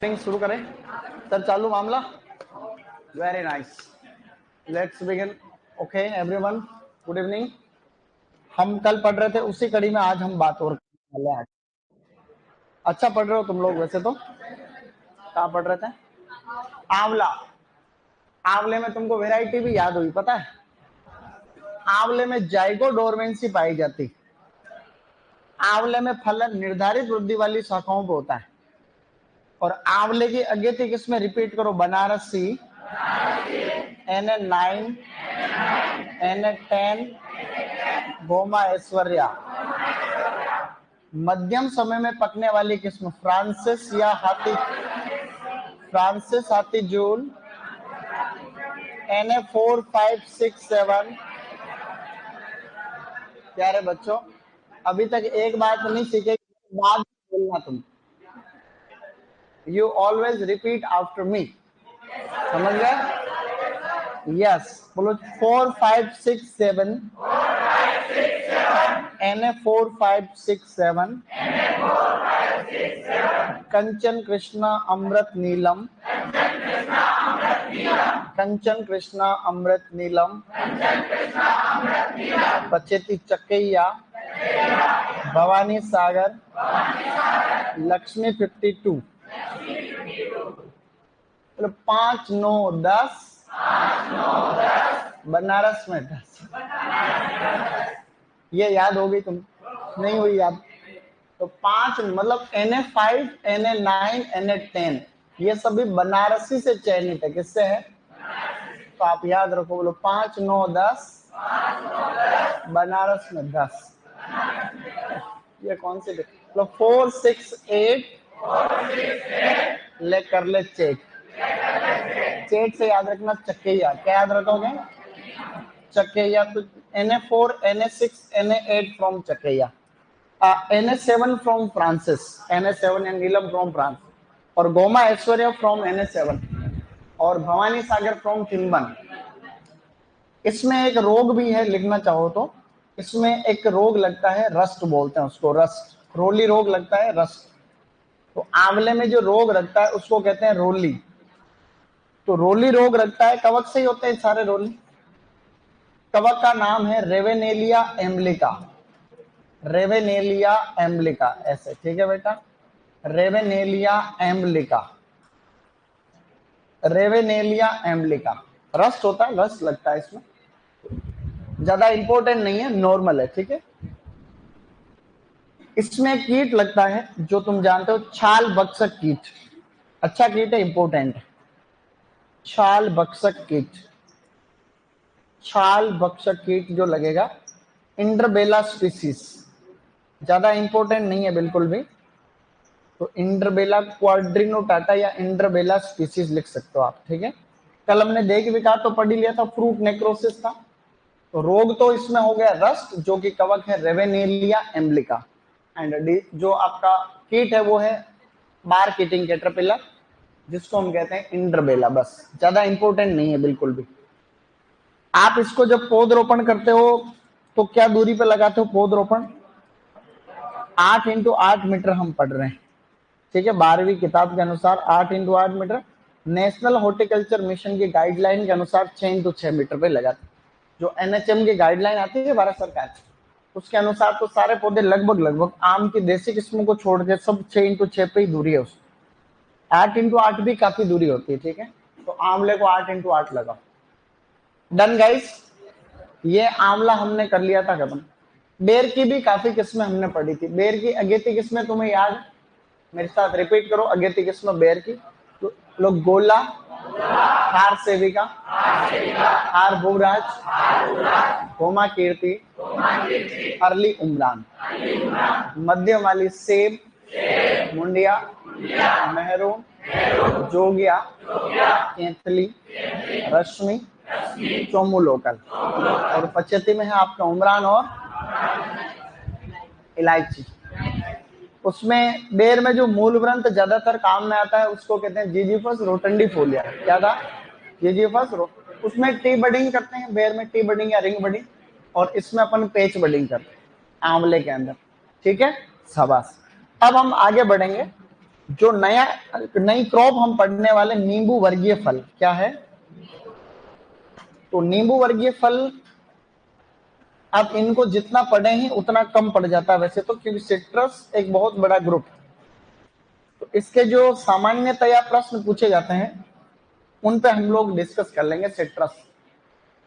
शुरू करें सर, चालू मामला। Very nice, let's begin. Okay everyone, good evening. हम कल पढ़ रहे थे उसी कड़ी में आज हम बात और करने वाले हैं। अच्छा पढ़ रहे हो तुम लोग वैसे तो। कहाँ पढ़ रहे थे? आंवला। आंवले में तुमको वैरायटी भी याद हुई, पता है? आंवले में जाइगोडोर्मेंसी पाई जाती। आंवले में फलन निर्धारित वृद्धि वाली शाखाओं पर होता है। और आंवले की अगेती किस्में रिपीट करो, बनारसी NA9 NA10 गोमा ऐश्वर्या। मध्यम समय में पकने वाली किस्म फ्रांसिस या हाथी जूल NA4 5 6 7। प्यारे बच्चों, अभी तक एक बात नहीं सीखे, बाद बोलना तुम। You always repeat after me, समझ गए? यस, बोलो 4 5 6 7 NA4 5 6 7 कंचन कृष्णा अमृत नीलम कंचन कृष्णा अमृत नीलम पचेती चकैया भवानी सागर लक्ष्मी 52। 5 9 10 बनारस में 10। ये याद हो गई? तुम नहीं हुई याद? तो 5 मतलब NA5 NA9 NA10 ये सभी बनारसी से चयनित है। किससे है? तो आप याद रखो, बोलो 5 9 10 बनारस में 10। ये कौन सी? मतलब 4 6 8 ले कर ले चेक। चेक से याद रखना चकैया। क्या याद रखोगे? चकैया। तो NA4 NA6 NA8 from Chakaiya, NA7 from Francis, NA7 and Neelam from France, और गोमा ऐश्वर्या फ्रॉम NA7 और भवानी सागर फ्रॉम तिम्बन। इसमें एक रोग भी है, लिखना चाहो तो। इसमें एक रोग लगता है, रस्ट बोलते हैं उसको, रस्ट, रोली रोग लगता है, रस्ट। तो आंवले में जो रोग लगता है उसको कहते हैं रोली। तो रोली रोग लगता है, कवक से ही होते हैं सारे रोली। कवक का नाम है रेवेनेलिया एम्ब्लिका। रेवेनेलिया एम्ब्लिका, ऐसे, ठीक है बेटा? रेवेनेलिया एम्ब्लिका, रेवेनेलिया एम्ब्लिका। रस्ट होता है, रस्ट लगता है इसमें। ज्यादा इंपॉर्टेंट नहीं है, नॉर्मल है, ठीक है? इसमें कीट लगता है जो तुम जानते हो, छाल बक्सक कीट। अच्छा कीट है, इंपॉर्टेंट है। छाल बक्सक कीट, छाल बक्सक कीट जो लगेगा, इंड्रबेला स्पीसीज। ज्यादा इंपॉर्टेंट नहीं है बिल्कुल भी। तो इंड्रबेला क्वाड्रिनोटाटा या इंड्रबेला स्पीसीज लिख सकते हो आप, ठीक है? कल हमने देख भी कहा तो पढ़ ही लिया था, फ्रूट नेक्रोसिस था। तो रोग तो इसमें हो गया रस्ट, जो कि कवक है रेवेनेलिया एम्ब्लिका। एंड जो आपका कीट है वो है बार कीटिंग कैटरपिलर, जिसको हम कहते हैं इंड्रबेला। बस, ज्यादा इंपॉर्टेंट नहीं है बिल्कुल भी। आप इसको जब पौधरोपण करते हो तो क्या दूरी पे लगाते हो पौधरोपण? 8 इंटू 8 मीटर हम पढ़ रहे हैं, ठीक है? 12वीं किताब के अनुसार 8 into 8 metre. National horticulture mission की गाइडलाइन के अनुसार 6 इंटू 6 मीटर पे लगाते। जो NHM की गाइडलाइन आती है भारत सरकार की, उसके अनुसार तो सारे पौधे लगभग आम की देसी किस्मों को छोड़ के सब 6 इंटू 6 पे ही दूरी है उसकी। 8 इंटू 8 भी काफी दूरी होती है, ठीक है? तो आंवले को 8 इंटू 8 लगाओ। Done guys? ये आंवला हमने कर लिया था खत्म। बेर की भी काफी किस्में हमने पढ़ी थी। बेर की अगेती किस्में तुम्हें याद है? मेरे साथ रिपीट करो अगेती किस्में बेर की। तो लोग गोला, हार सेविका, हार भोगराज, होमा कीर्ति, अर्ली उमरान। मध्यम वाली सेब, मुंडिया, मेहरून, जोगिया, केंतली, रश्मि, चोमू लोकल। और पचेती में है आपका उमरान और इलायची। उसमें बेर में जो मूल ग्रंथ ज्यादातर काम में आता है उसको कहते हैं जिजीफस रोटंडीफोलिया। क्या था? जिजीफस उसमें टी बडिंग करते हैं, बेर में टी बडिंग या रिंग बडिंग, और इसमें अपन पेच बडिंग करते हैं आंवले के अंदर, ठीक है? शाबाश। अब हम आगे बढ़ेंगे। जो नई क्रॉप हम पढ़ने वाले नींबू वर्गीय फल क्या है? तो नींबू वर्गीय फल अब इनको जितना पढ़े हैं उतना कम पड़ जाता है वैसे तो, क्योंकि सिट्रस एक बहुत बड़ा ग्रुप है। तो इसके जो सामान्यतया प्रश्न पूछे जाते हैं उन पे हम लोग डिस्कस कर लेंगे सिट्रस।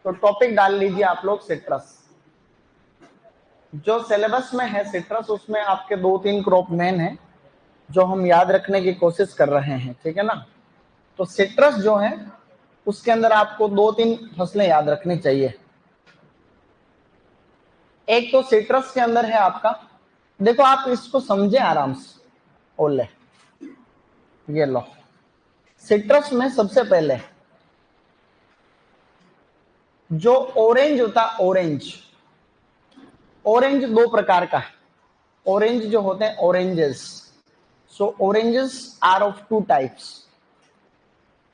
तो टॉपिक डाल लीजिए आप लोग सिट्रस। जो सिलेबस में है सिट्रस उसमें आपके 2-3 क्रॉप मेन है जो हम याद रखने की कोशिश कर रहे हैं, ठीक है ना। तो सिट्रस जो है उसके अंदर आपको 2-3 फसलें याद रखनी चाहिए। एक तो सिट्रस के अंदर है आपका, देखो आप इसको समझे आराम से। ओले ये लो, सिट्रस में सबसे पहले जो ऑरेंज होता है, ऑरेंज 2 प्रकार का है। ऑरेंज जो होते हैं oranges, so oranges are of 2 types.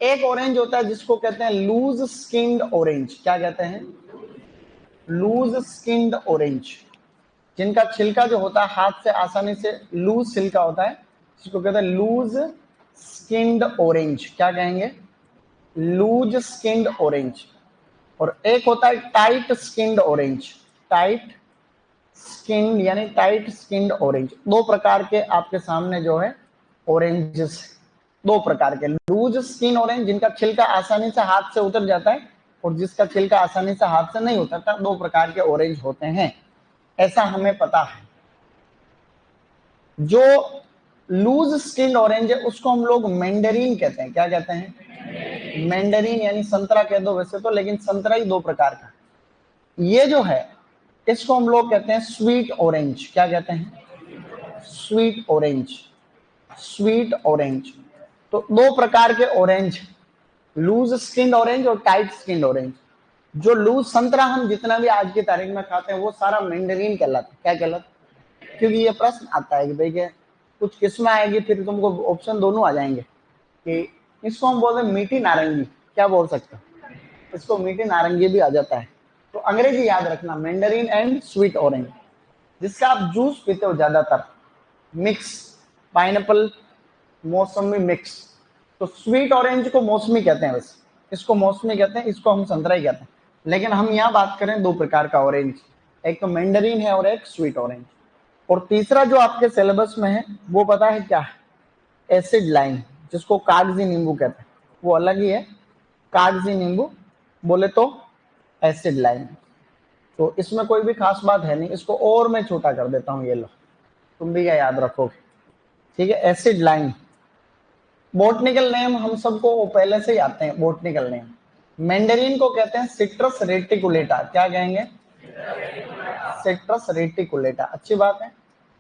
एक ऑरेंज होता है जिसको कहते हैं लूज स्किन्ड ऑरेंज। क्या कहते हैं? लूज स्किन्ड ऑरेंज, जिनका छिलका जो होता है हाथ से आसानी से लूज छिलका होता है, जिसको कहते हैं लूज स्किन्ड ऑरेंज। क्या कहेंगे? Loose skinned orange. और एक होता है tight skinned orange. Tight skinned यानी टाइट स्किन्ड ऑरेंज। 2 प्रकार के आपके सामने जो है ऑरेंजेस, 2 प्रकार के। लूज स्किन ऑरेंज जिनका छिलका आसानी से हाथ से उतर जाता है, और जिसका छिलका आसानी से हाथ से नहीं उतरता। 2 प्रकार के ऑरेंज होते हैं, ऐसा हमें पता है। जो लूज स्किन ऑरेंज है उसको हम लोग मैंडरीन कहते हैं। क्या कहते हैं? मैंडरीन यानी संतरा कह दो वैसे तो, लेकिन संतरा ही 2 प्रकार का। ये जो है इसको हम लोग कहते हैं स्वीट ऑरेंज। क्या कहते हैं? Sweet orange. Sweet orange. तो 2 प्रकार के ऑरेंज, लूज स्किन ऑरेंज और टाइट स्किन ऑरेंज। जो लूज संतरा हम जितना भी आज की तारीख में खाते हैं वो सारा मैंडरीन कहलाता है। क्या कहलाता है? क्योंकि ये प्रश्न आता है कि देखिए कुछ किस्में आएगी फिर तुमको ऑप्शन दोनों आ जाएंगे कि इसको हम बोलते हैं मीठी नारंगी। क्या बोल सकते हैं? इसको मीठी नारंगी भी आ जाता है। तो अंग्रेजी याद रखना, मैंडरीन एंड स्वीट ऑरेंज। जिसका आप जूस पीते हो ज्यादातर, मिक्स, पाइनएप्पल मौसमी मिक्स। तो स्वीट ऑरेंज को मौसमी कहते हैं, वैसे इसको मौसमी कहते हैं, इसको हम संतरा ही कहते हैं। लेकिन हम यहाँ बात करें 2 प्रकार का ऑरेंज, एक तो मैंडरीन है और एक स्वीट ऑरेंज। और तीसरा जो आपके सिलेबस में है वो पता है क्या है? एसिड लाइम, जिसको कागजी नींबू कहते हैं, वो अलग ही है। कागजी नींबू बोले तो एसिड लाइम। तो इसमें कोई भी खास बात है नहीं, इसको और मैं छोटा कर देता हूँ, ये लो तुम भी क्या याद रखोगे, ठीक है। एसिड लाइम बॉटनिकल नेम हम सबको पहले से ही आते हैं, बॉटनिकल नेम। मैंडरीन को कहते हैं सिट्रस रेटिकुलेटा। क्या कहेंगे? सिट्रस रेटिकुलेटा, अच्छी बात है।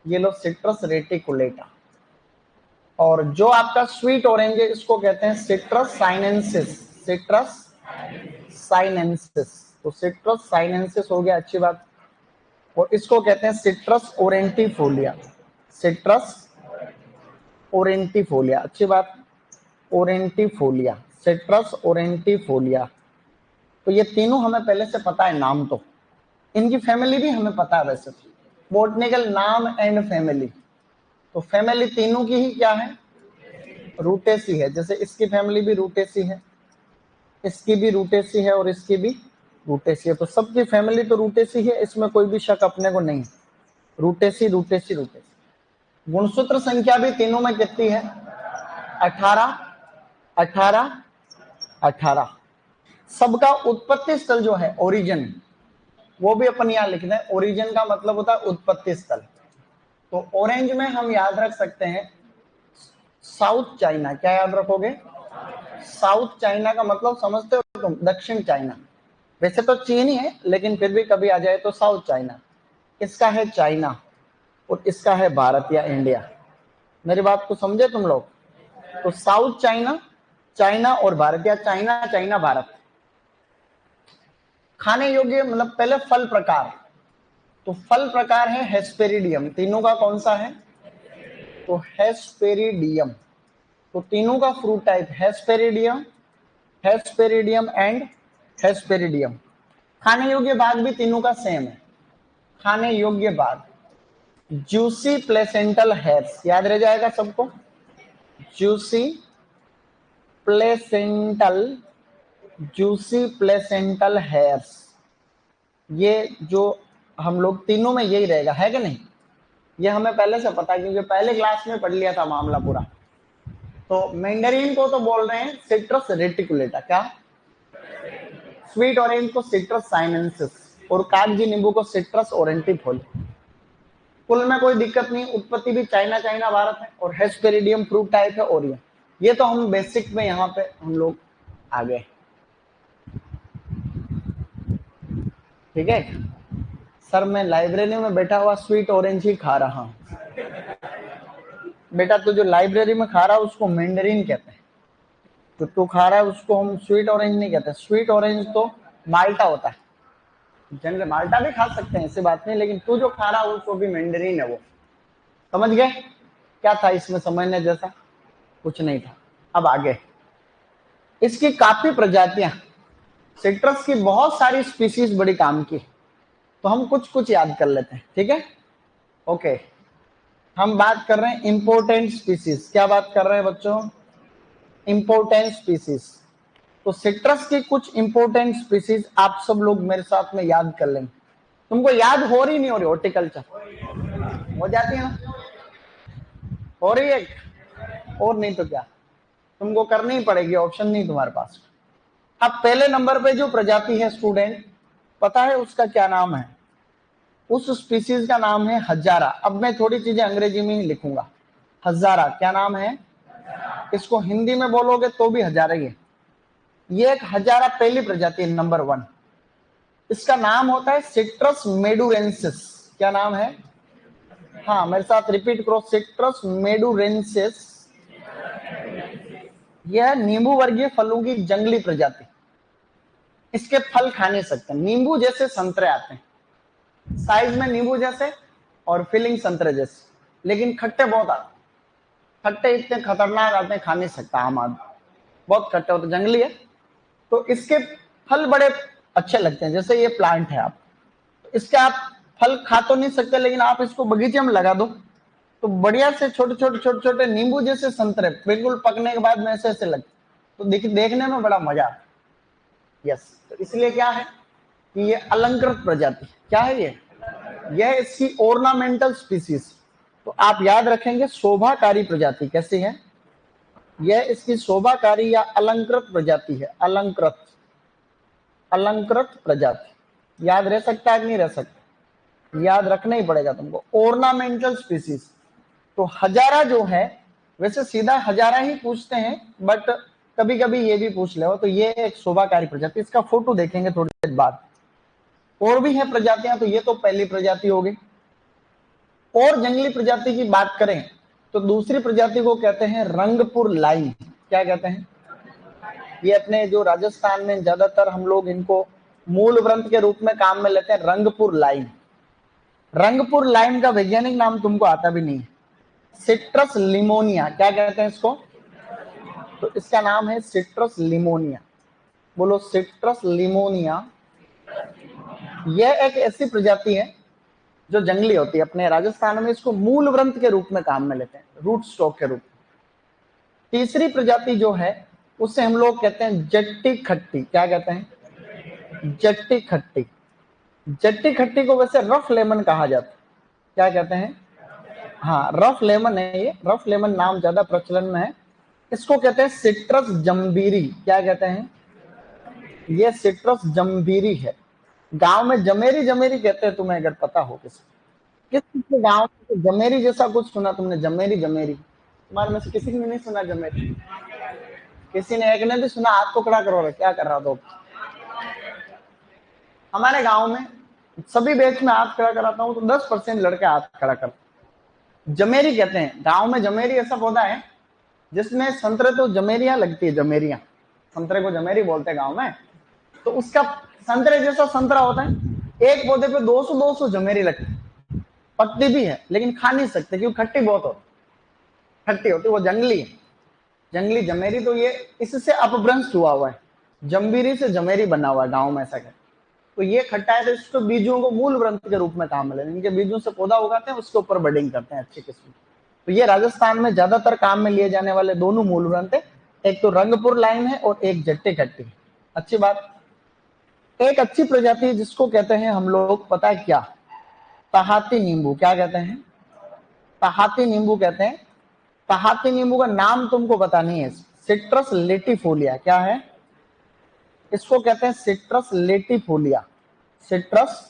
ये लो सिट्रस रेटिकुलेटा। और जो आपका स्वीट ऑरेंज है इसको कहते हैं सिट्रस साइनेंसिस। सिट्रस साइनेंसिस, तो सिट्रस साइनेंसिस हो गया, अच्छी बात। और इसको कहते हैं सिट्रस ओरेंटिफोलिया। सिट्रस ओरेंटिफोलिया, अच्छी बात। ओरेंटिफोलिया, सिट्रस ओरेंटिफोलिया। तो ये तीनों हमें पहले से पता है नाम, तो इनकी फैमिली भी हमें पता है वैसे तो, बॉटनिकल नाम एंड फैमिली। तो फैमिली तीनों की ही क्या है? रूटेसी है। जैसे इसकी फैमिली भी रूटेसी है, इसकी भी रूटेसी है और इसकी भी रूटेसी है। तो सबकी फैमिली तो रूटेसी है, इसमें कोई भी शक अपने को नहीं। Rutaceae Rutaceae Rutaceae. गुणसूत्र संख्या भी तीनों में कितनी है? 18 18 18। सबका उत्पत्ति स्थल जो है ओरिजिन, वो भी अपन यहां लिख दें। ओरिजिन का मतलब होता है उत्पत्ति स्थल। तो ऑरेंज में हम याद रख सकते हैं साउथ चाइना। क्या याद रखोगे? साउथ चाइना का मतलब समझते हो तुम? दक्षिण चाइना। वैसे तो चीन ही है लेकिन फिर भी कभी आ जाए तो साउथ चाइना। इसका है चाइना और इसका है भारत या इंडिया। मेरी बात को समझे तुम लोग? तो साउथ चाइना, चाइना और भारत, या चाइना चाइना भारत। खाने योग्य मतलब पहले फल प्रकार, तो फल प्रकार है हेस्पेरिडियम। तीनों का कौन सा है? तो हेस्पेरिडियम। तो तीनों का फ्रूट टाइप हेस्पेरिडियम, हेस्पेरिडियम एंड हेस्पेरिडियम। खाने योग्य भाग भी तीनों का सेम है। खाने योग्य भाग जूसी प्लेसेंटल हेयर्स, याद रह जाएगा सबको। Juicy placental, juicy placental hairs, ये जो हम लोग तीनों में यही रहेगा, है कि नहीं? ये हमें पहले से पता है क्योंकि पहले क्लास में पढ़ लिया था मामला पूरा। तो मैंडरीन को तो बोल रहे हैं सिट्रस रेटिकुलेटा, क्या? स्वीट ऑरेंज को सिट्रस साइनेंसिस और कागजी नींबू को सिट्रस ओरेंटिफोली। कुल में कोई दिक्कत नहीं, उत्पत्ति भी चाइना चाइना भारत है और हेस्पेरिडियम फ्रूट टाइप है। और ये तो हम बेसिक में यहाँ पे हम लोग आ गए, ठीक है सर। मैं लाइब्रेरी में बैठा हुआ स्वीट ऑरेंज ही खा रहा हूँ। बेटा तू जो लाइब्रेरी में खा रहा है उसको मैंडरीन कहते हैं, तो तू खा रहा है उसको हम स्वीट ऑरेंज नहीं कहते। स्वीट ऑरेंज तो माल्टा होता है, जनरल माल्टा भी खा सकते हैं, ऐसी बात नहीं, लेकिन तू जो खा रहा है उसको भी मैंडरीन है वो। समझ गए? क्या था इसमें समझने जैसा? कुछ नहीं था। अब आगे, इसकी काफी प्रजातियां, सिट्रस की बहुत सारी स्पीसीज बड़ी काम की, तो हम कुछ कुछ याद कर लेते हैं, ठीक है? ओके, हम बात कर रहे हैं इंपोर्टेंट स्पीसीज। क्या बात कर रहे हैं बच्चों? Important species. तो सिट्रस की कुछ इंपोर्टेंट स्पीसीज आप सब लोग मेरे साथ में याद कर लेंगे। तुमको याद हो रही नहीं हो रही? हॉर्टिकल्चर हो जाती है ना? हो रही है? और नहीं तो क्या, तुमको करनी ही पड़ेगी, ऑप्शन नहीं तुम्हारे पास। अब पहले नंबर पे जो प्रजाति है स्टूडेंट, पता है उसका क्या नाम है? उस स्पीसीज का नाम है हजारा। अब मैं थोड़ी चीजें अंग्रेजी में ही लिखूंगा। हजारा क्या नाम है? इसको हिंदी में बोलोगे तो भी हजारा ही है। ये एक हजारा पहली प्रजाति है, नंबर 1। इसका नाम होता है सिट्रस मेडुरेंसिस। क्या नाम है? हाँ मेरे साथ रिपीट करो, सिट्रस मेडुरेंसिस। यह नींबू वर्गीय फलों की जंगली प्रजाति। इसके फल खा नहीं सकते, नींबू जैसे संतरे आते हैं, साइज में नींबू जैसे और फीलिंग संतरे जैसे, लेकिन खट्टे बहुत आते। खट्टे इतने खतरनाक आते हैं, खा नहीं सकता आम आदमी, बहुत खट्टे होते, जंगली है। तो इसके फल बड़े अच्छे लगते हैं, जैसे ये प्लांट है, आप इसके आप फल खा तो नहीं सकते, लेकिन आप इसको बगीचे में लगा दो तो बढ़िया से छोटे छोटे छोटे छोटे नींबू जैसे संतरे बिल्कुल पकने के बाद में ऐसे ऐसे लगते, तो देखने में बड़ा मजा आता। यस, तो इसलिए क्या है कि ये अलंकृत प्रजाति। क्या है ये? यह इसकी ऑर्नामेंटल स्पीसीज। तो आप याद रखेंगे शोभाकारी प्रजाति। कैसी है? यह इसकी शोभाकारी या अलंकृत प्रजाति है। अलंकृत, अलंकृत प्रजाति याद रह सकता है कि नहीं रह सकता? याद रखना ही पड़ेगा तुमको। ऑर्नामेंटल स्पीसीज, तो हजारा जो है, वैसे सीधा हजारा ही पूछते हैं, बट कभी कभी ये भी पूछ ले। तो ये एक शोभाकारी प्रजाति, इसका फोटो देखेंगे थोड़ी देर बाद। और भी है प्रजातियां, तो ये तो पहली प्रजाति होगी। और जंगली प्रजाति की बात करें तो दूसरी प्रजाति को कहते हैं रंगपुर लाइन। क्या कहते हैं? ये अपने जो राजस्थान में ज्यादातर हम लोग इनको मूल व्रंत के रूप में काम में लेते हैं, रंगपुर लाइन। रंगपुर लाइन का वैज्ञानिक नाम तुमको आता भी नहीं है, सिट्रस लिमोनिया। क्या कहते हैं इसको? तो इसका नाम है सिट्रस लिमोनिया। बोलो सिट्रस लिमोनिया। यह एक ऐसी प्रजाति है जो जंगली होती है, अपने राजस्थान में इसको मूल व्रंत के रूप में काम में लेते हैं, रूट स्टॉक के रूप में। तीसरी प्रजाति जो है उसे हम लोग कहते हैं जट्टी खट्टी। क्या कहते हैं? जट्टी खट्टी। जट्टी खट्टी को वैसे रफ लेमन कहा जाता है। क्या कहते हैं? हाँ रफ लेमन है ये, रफ लेमन नाम ज्यादा प्रचलन में है। इसको कहते हैं सिट्रस जम्बीरी। क्या कहते हैं? ये सिट्रस जम्बीरी है। गांव में जमेरी जमेरी कहते हैं, तुम्हें अगर पता हो किसी के गांव में तो जमेरी जैसा कुछ सुना तुमने? जमेरी जमेरी तुम्हारे में से किसी ने नहीं सुना जमेरी? किसी ने एक ने भी सुना? हाथ तो खड़ा करो, क्या कर रहा था? हमारे गांव में सभी बैच में हाथ खड़ा कराता हूँ तो 10% लड़के हाथ खड़ा करते। जमेरी कहते हैं गांव में। जमेरी ऐसा पौधा है जिसमें संतरे तो जमेरियां लगती है, जमेरियां, संतरे को जमेरी बोलते हैं गांव में। तो उसका संतरे जैसा संतरा होता है, एक पौधे पे 200 जमेरी लगती है, पकती भी है लेकिन खा नहीं सकते क्योंकि खट्टी बहुत होती, खट्टी होती, वो जंगली है, जंगली जमेरी। तो ये इससे अपभ्रंश हुआ है, जम्बीरी से जमेरी बना हुआ है गाँव में, ऐसा कहते। तो ये खट्टा है तो इसको बीजों को मूल व्रंत के रूप में काम में लेते हैं, इनके बीजों से पौधा उगाते हैं, उसके ऊपर बडिंग करते हैं अच्छी किस्म। तो ये राजस्थान में ज्यादातर काम में लिए जाने वाले दोनों मूल ग्रंथ है, एक तो रंगपुर लाइन है और एक जट्टी खट्टी। अच्छी बात। एक अच्छी प्रजाति है जिसको कहते हैं हम लोग, पता है क्या, तहाती नींबू। क्या कहते हैं? तहाती नींबू कहते हैं। तहाती नींबू का नाम तुमको पता नहीं है, सिट्रस लेटिफोलिया। क्या है? इसको कहते हैं सिट्रस लेटिफोलिया। सिट्रस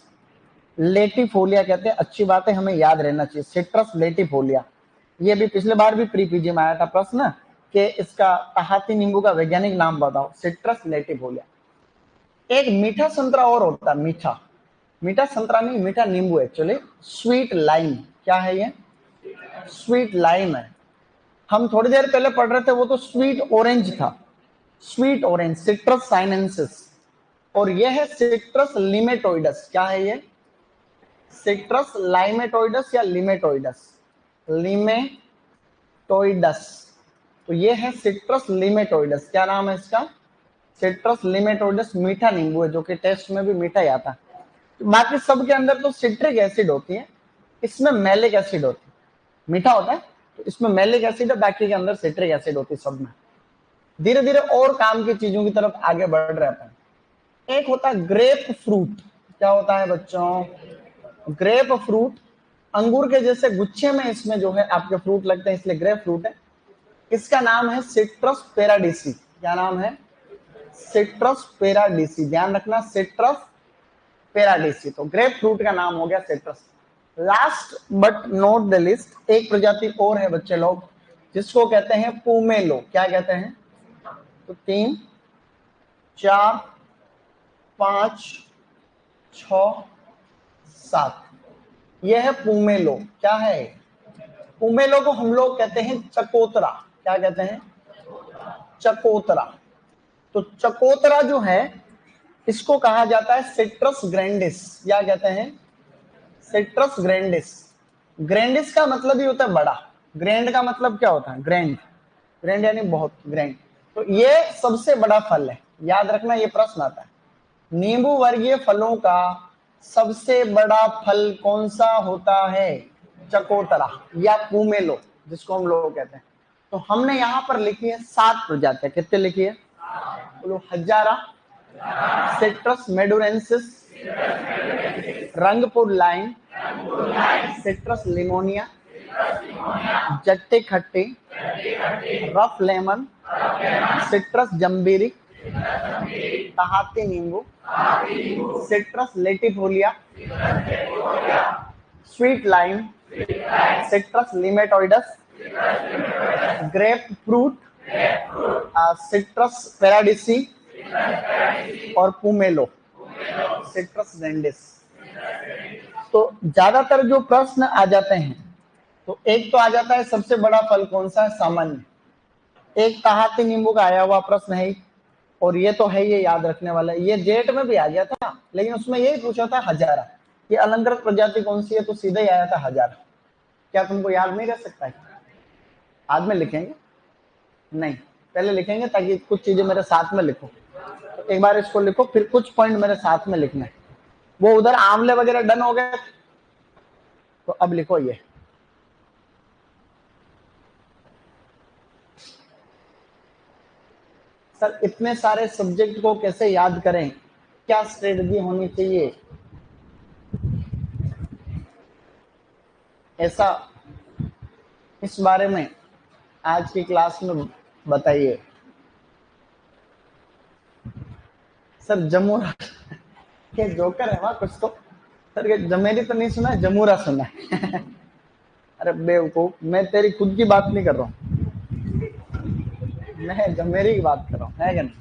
लेटिफोलिया कहते हैं। अच्छी बात है, हमें याद रहना चाहिए सिट्रस लेटिफोलिया। ये भी पिछले बार भी प्री पीजी में आया था प्रश्न कि इसका तहाती नींबू का वैज्ञानिक नाम बताओ, सिट्रस लेटिफोलिया। एक मीठा संतरा और होता है, मीठा, मीठा संतरा नहीं, मीठा नींबू एक्चुअली, स्वीट लाइम। क्या है ये? स्वीट लाइम है। हम थोड़ी देर पहले पढ़ रहे थे वो तो स्वीट ऑरेंज था, स्वीट ऑरेंज, सिट्रस साइनेंसिस। और ये है सिट्रस लिमेटोइडस। क्या है ये? सिट्रस लाइमेटोइडस या लिमेटोइडस, लिमेटोइडस। तो ये है सिट्रस लिमेटोइडस। क्या नाम है इसका? सिट्रस लिमेटोइडस। मीठा नींबू है, जो कि टेस्ट में भी मीठा ही आता है। बाकी सब के अंदर तो सिट्रिक एसिड होती है, इसमें मैलिक एसिड होती है। मीठा होता है तो इसमें मैलिक एसिड है, बाकी के अंदर सिट्रिक एसिड होती है सब में। धीरे धीरे और काम की चीजों की तरफ आगे बढ़ रहे हैं। एक होता है ग्रेप फ्रूट। क्या होता है बच्चों? Grep fruit. अंगूर के जैसे गुच्छे में इसमें जो है आपके फ्रूट लगते हैं, इसलिए ग्रेप फ्रूट है। इसका नाम है सिट्रस पेराडिसी। क्या नाम है? सिट्रस पेराडिसी। ध्यान रखना, सिट्रस पेराडिसी। तो ग्रेप फ्रूट का नाम हो गया citrus. Last but not the list, एक प्रजाति और है बच्चे लोग, जिसको कहते हैं पोमेलो। क्या कहते हैं? तो 3 4 5 6 7, यह है पोमेलो। क्या है? पोमेलो को हम लोग कहते हैं चकोतरा। क्या कहते हैं? चकोतरा। तो चकोतरा जो है इसको कहा जाता है सिट्रस ग्रैंडिस। क्या कहते हैं? Citrus grandis. ग्रैंडिस का मतलब ही होता है बड़ा। ग्रैंड का मतलब क्या होता है? ग्रैंड, ग्रैंड यानी बहुत, ग्रैंड। तो ये सबसे बड़ा फल है, याद रखना, ये प्रश्न आता है। नींबू वर्गीय फलों का सबसे बड़ा फल कौन सा होता है? चकोतरा या पोमेलो, जिसको हम लोग कहते हैं। तो हमने यहां पर लिखी है 7 प्रजातियां। कितने लिखी है? बोलो। हजारा, citrus madurensis, Rangpur lime, citrus limonia, जट्टी खट्टी, rough lemon, citrus jambhiri, Tahiti नींबू, citrus latifolia, sweet lime, citrus limettioides, grape fruit, citrus paradisi और पोमेलो, सिट्रस ग्रैंडिस। तो ज्यादातर जो प्रश्न आ जाते हैं, तो एक तो आ जाता है सबसे बड़ा फल कौन सा है, सामान्य। एक तहाती नींबू का आया हुआ प्रश्न है, और ये तो है, ये याद रखने वाला है। ये जेट में भी आ गया था, लेकिन उसमें यही पूछा था हजारा, ये अलंकृत प्रजाति कौन सी है, तो सीधा ही आया था हजारा। क्या तुमको याद नहीं रह सकता है? बाद में लिखेंगे, नहीं पहले लिखेंगे, ताकि कुछ चीजें मेरे साथ में लिखो। तो एक बार इसको लिखो, फिर कुछ पॉइंट मेरे साथ में लिखना है। वो उधर आंवले वगैरह डन हो गए, तो अब लिखो ये। सर इतने सारे सब्जेक्ट को कैसे याद करें, क्या स्ट्रेटजी होनी चाहिए, ऐसा इस बारे में आज की क्लास में बताइए। सर जमूरा के जोकर है वहां कुछ तो। सर ये जमेरी तो नहीं सुना है, जमूरा सुना है। अरे बेवकूफ, मैं तेरी खुद की बात नहीं कर रहा हूँ, मैं जमेरी की बात कर रहा हूँ, है क्या नहीं?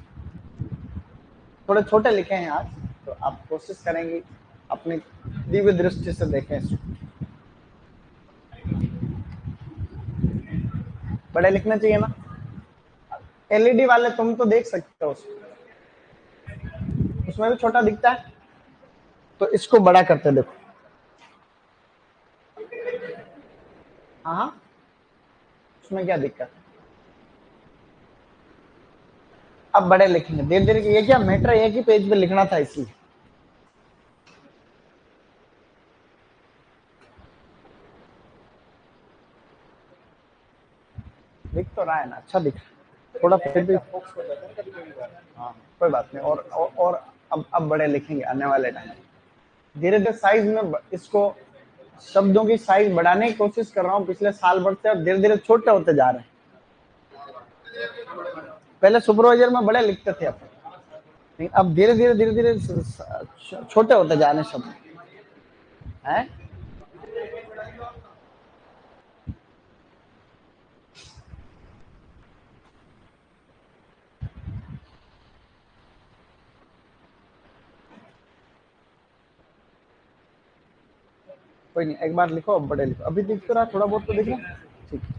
थोड़े छोटे लिखे हैं आज, तो आप कोशिश करेंगे अपनी दिव्य दृष्टि से देखें इसको। बड़े लिखने चाहिए ना। एलईडी वाले तुम तो देख सकते हो उसको, उसमें भी छोटा दिखता है, तो इसको बड़ा करते देखो। हाँ, उसमें क्या दिक्कत है? अब बड़े लिखेंगे धीरे धीरे। ये क्या मैटर, एक ही पेज पे लिखना था इसलिए। रहा है ना, अच्छा दिख रहा है थोड़ा, फिर भी हाँ कोई बात नहीं। और अब बड़े लिखेंगे आने वाले टाइम में। धीरे धीरे साइज में इसको शब्दों की साइज बढ़ाने की कोशिश कर रहा हूँ पिछले साल भर से, अब धीरे धीरे छोटे होते जा रहे हैं। पहले सुपरवाइजर में बड़े लिखते थे अपन, लेकिन अब धीरे धीरे धीरे धीरे छोटे होते जा रहे हैं शब्द हैं। कोई नहीं, एक बार लिखो अब बड़े लिखो, अभी दिख तो रहा थोड़ा बहुत तो दिख रहा है। ठीक है।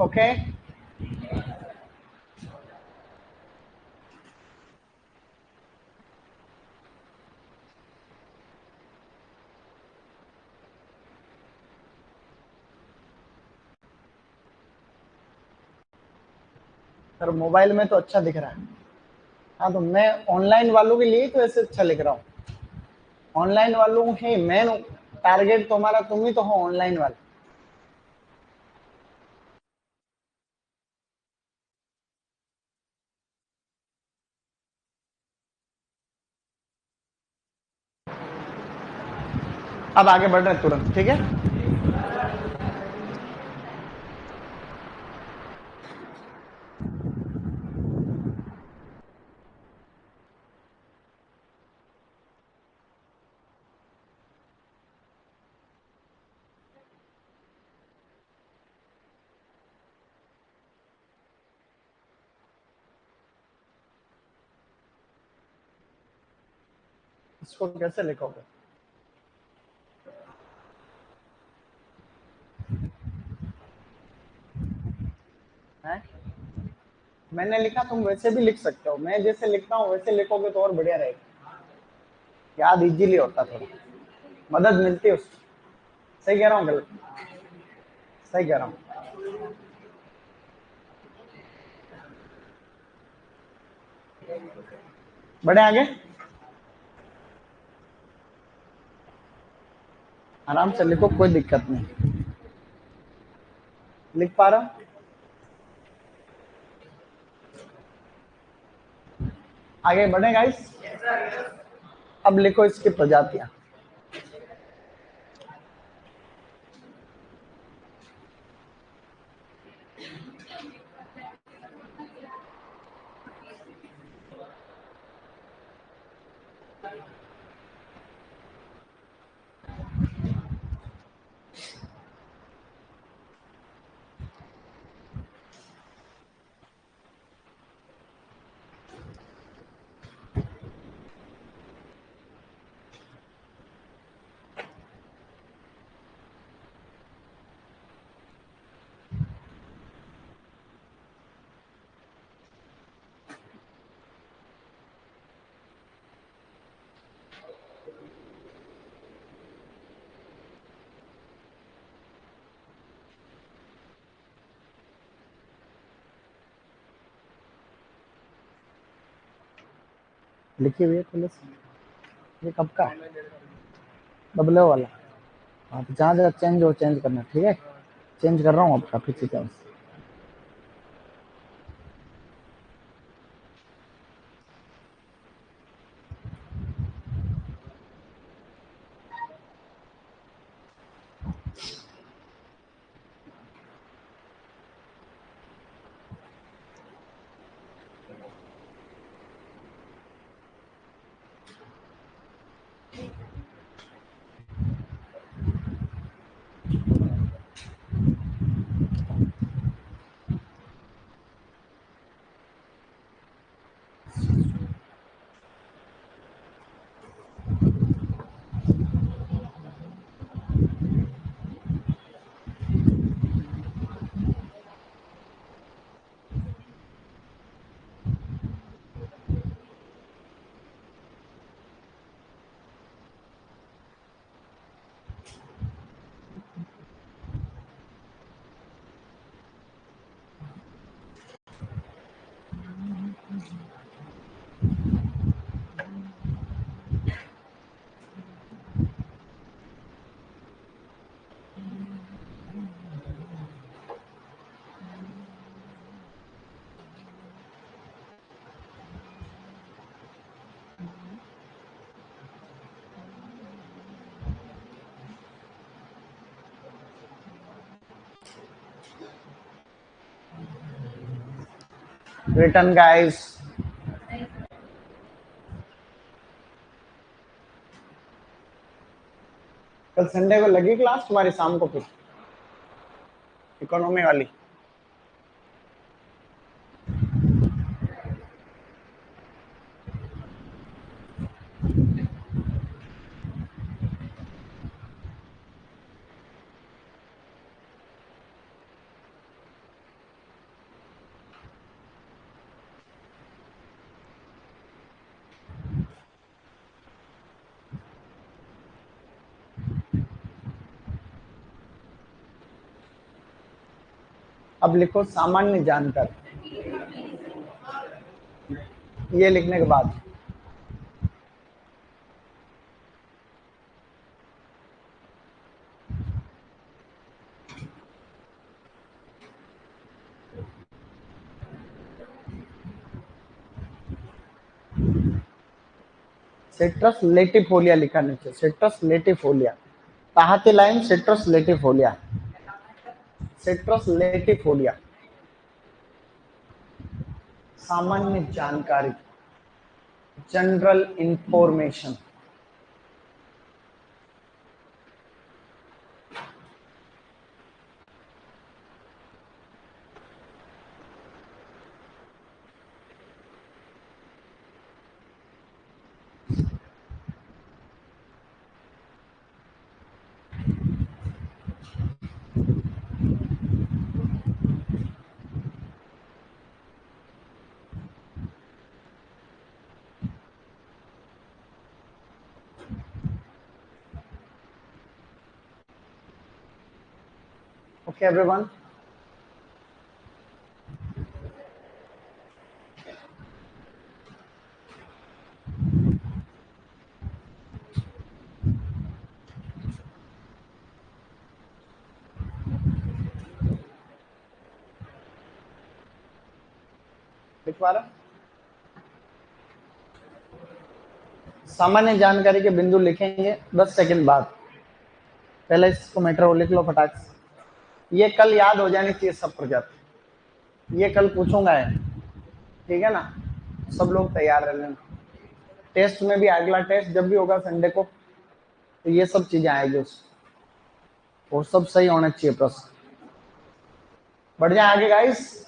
ओके सर, मोबाइल में तो अच्छा दिख रहा है। हाँ तो मैं ऑनलाइन वालों के लिए तो ऐसे अच्छा लिख रहा हूँ, ऑनलाइन वालों के मेन टारगेट तो हमारा तुम ही तो हो, ऑनलाइन वाले। अब आगे बढ़ रहे हैं तुरंत, ठीक है। इसको कैसे लिखोगे? हैं? मैंने लिखा, तुम वैसे भी लिख सकते हो, मैं जैसे लिखता हूँ वैसे लिखोगे तो और बढ़िया रहेगा, याद इजीली होता, थोड़ा मदद मिलती है उससे। सही कह रहा हूँ गलत? सही कह रहा हूँ। बढ़े आगे, आराम से लिखो, कोई दिक्कत नहीं, लिख पा रहा हूँ। आगे बढ़े गाइस। अब लिखो इसकी प्रजातियां। लिखी हुई है पहले से, ये कब का है? डबल वाला। हाँ तो जहाँ जहाँ चेंज हो चेंज करना, ठीक है। चेंज कर रहा हूँ अब काफी चीजें। रिटर्न गाइस, कल संडे को लगी क्लास तुम्हारी शाम को फिर इकोनॉमी वाली? अब लिखो सामान्य जानकारी, ये लिखने के बाद सिट्रस लेटिफोलिया लिखा नीचे, citrus latifolia. Tahiti lime citrus latifolia, citrus latifolia. सामान्य जानकारी, जनरल इंफॉर्मेशन। ओके एवरीवन, लिखवा रहा। सामान्य जानकारी के बिंदु लिखेंगे 10 सेकंड बाद। पहले इसको मैटर को लिख लो फटाक से। ये कल याद हो जानी चाहिए सब प्रोजेक्ट, ये कल पूछूंगा है, ठीक है ना? सब लोग तैयार रह लेना। टेस्ट में भी, अगला टेस्ट जब भी होगा संडे को, तो ये सब चीजें आएगी उसमें, और सब सही होना चाहिए प्रश्न। बढ़ जाए आगे गाइस,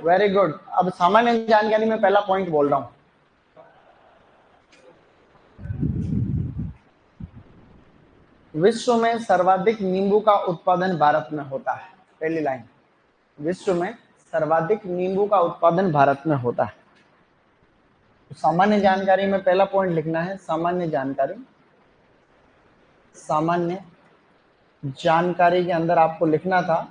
वेरी गुड। अब सामान्य जानकारी में पहला पॉइंट बोल रहा हूं। विश्व में सर्वाधिक नींबू का उत्पादन भारत में होता है। पहली लाइन, विश्व में सर्वाधिक नींबू का उत्पादन भारत में होता है। तो सामान्य जानकारी में पहला पॉइंट लिखना है, सामान्य जानकारी। सामान्य जानकारी के अंदर आपको लिखना था